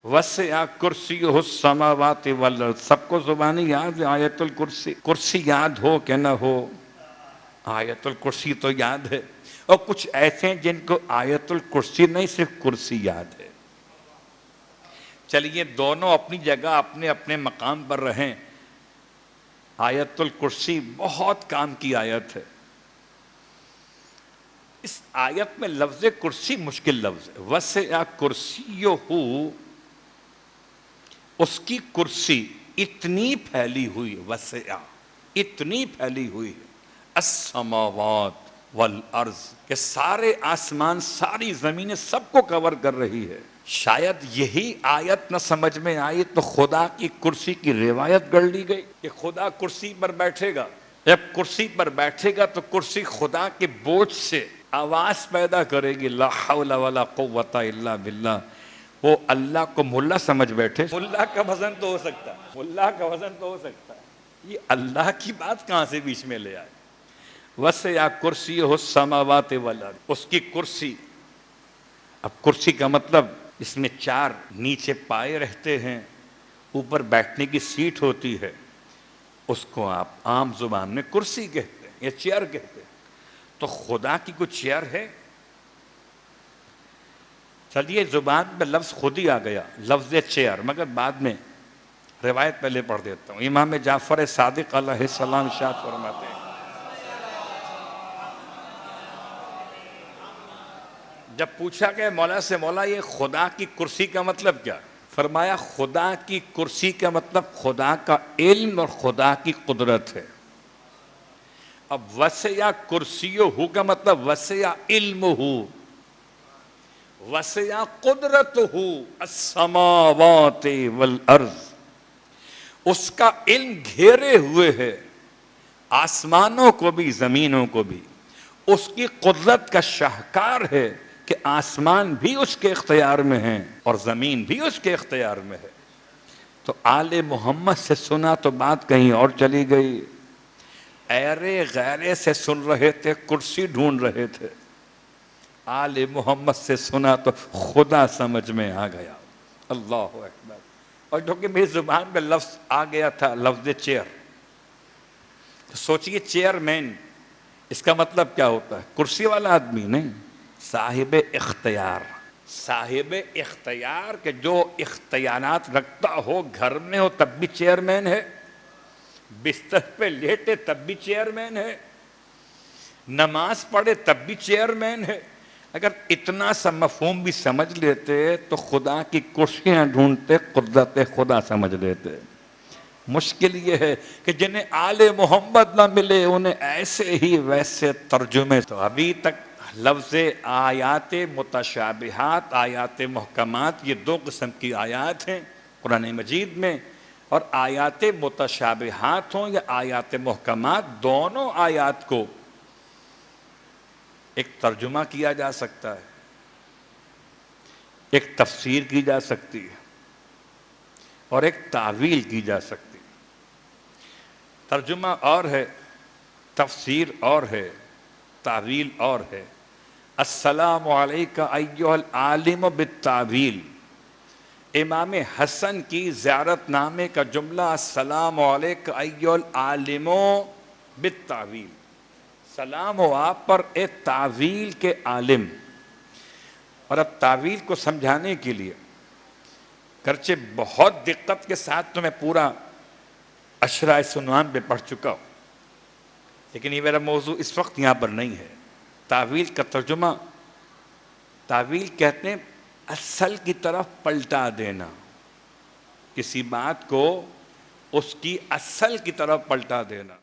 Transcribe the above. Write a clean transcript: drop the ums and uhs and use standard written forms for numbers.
وسع کرسیہ السماوات والارض. سب کو زبانی یاد ہے آیت الکرسی. کرسی یاد ہو کہ نہ ہو، آیت الکرسی تو یاد ہے. اور کچھ ایسے ہیں جن کو آیت الکرسی نہیں، صرف کرسی یاد ہے. چلیے دونوں اپنی جگہ اپنے اپنے مقام پر رہیں. آیت الکرسی بہت کام کی آیت ہے. اس آیت میں لفظ کرسی مشکل لفظ ہے. وسع کرسیہ، اس کی کرسی اتنی پھیلی ہوئی، وسع اتنی پھیلی ہوئی ہے، السماوات والارض کہ سارے آسمان ساری زمینیں سب کو کور کر رہی ہے. شاید یہی آیت نہ سمجھ میں آئی تو خدا کی کرسی کی روایت گڑھ لی گئی کہ خدا کرسی پر بیٹھے گا. جب کرسی پر بیٹھے گا تو کرسی خدا کے بوجھ سے آواز پیدا کرے گی، لا حول ولا قوت الا باللہ. وہ اللہ کو ملا سمجھ بیٹھے. ملا کا وزن تو ہو سکتا ہے، ملا کا وزن تو ہو سکتا ہے، یہ اللہ کی بات کہاں سے بیچ میں لے آئے. وسع کرسیہ السماوات والارض، اس کی کرسی. اب کرسی کا مطلب اس میں چار نیچے پائے رہتے ہیں، اوپر بیٹھنے کی سیٹ ہوتی ہے. اس کو آپ عام زبان میں کرسی کہتے ہیں یا چیئر کہتے ہیں. تو خدا کی کوئی چیئر ہے؟ چلیے زبان میں لفظ خود ہی آ گیا، لفظ چیئر، مگر بعد میں روایت پہلے پڑھ دیتا ہوں. امام جعفر صادق علیہ السلام ارشاد فرماتے ہیں، جب پوچھا کہ مولا سے، مولا یہ خدا کی کرسی کا مطلب کیا؟ فرمایا خدا کی کرسی کا مطلب خدا کا علم اور خدا کی قدرت ہے. اب وسع کرسیہ کا مطلب وسع علمہ، وسع قدرتہ السماوات والارض. اس کا علم گھیرے ہوئے ہے آسمانوں کو بھی زمینوں کو بھی. اس کی قدرت کا شاہکار ہے کہ آسمان بھی اس کے اختیار میں ہیں اور زمین بھی اس کے اختیار میں ہے. تو آل محمد سے سنا تو بات کہیں اور چلی گئی. ایرے غیرے سے سن رہے تھے، کرسی ڈھونڈ رہے تھے. آل محمد سے سنا تو خدا سمجھ میں آ گیا. اللہ اکبر. اور جو کہ میری زبان میں لفظ آ گیا تھا، لفظ چیئر. تو سوچئے چیئرمین، اس کا مطلب کیا ہوتا ہے؟ کرسی والا آدمی نہیں، صاحب اختیار. صاحب اختیار کہ جو اختیارات رکھتا ہو، گھر میں ہو تب بھی چیئرمین ہے، بستر پہ لیٹے تب بھی چیئرمین ہے، نماز پڑھے تب بھی چیئرمین ہے. اگر اتنا سا مفہوم بھی سمجھ لیتے تو خدا کی کرسیاں ڈھونڈتے قدرت خدا سمجھ لیتے. مشکل یہ ہے کہ جنہیں آل محمد نہ ملے انہیں ایسے ہی ویسے ترجمے. تو ابھی تک لفظ آیات متشابہات، آیات محکمات، یہ دو قسم کی آیات ہیں قرآن مجید میں. اور آیات متشابہات ہوں یا آیات محکمات، دونوں آیات کو ایک ترجمہ کیا جا سکتا ہے، ایک تفسیر کی جا سکتی ہے اور ایک تعویل کی جا سکتی ہے. ترجمہ اور ہے، تفسیر اور ہے، تعویل اور ہے. السلام علیکہ ایہا العالم بالتعویل. امام حسن کی زیارت نامے کا جملہ السلام علیکہ ایہا العالم بالتعویل. سلام ہو آپ پر اے تعویل کے عالم. اور اب تعویل کو سمجھانے کے لیے گرچہ بہت دقت کے ساتھ تو میں پورا اشرح سنوان پہ پڑھ چکا ہوں، لیکن یہ میرا موضوع اس وقت یہاں پر نہیں ہے. تعویل کا ترجمہ، تعویل کہتے ہیں اصل کی طرف پلٹا دینا، کسی بات کو اس کی اصل کی طرف پلٹا دینا.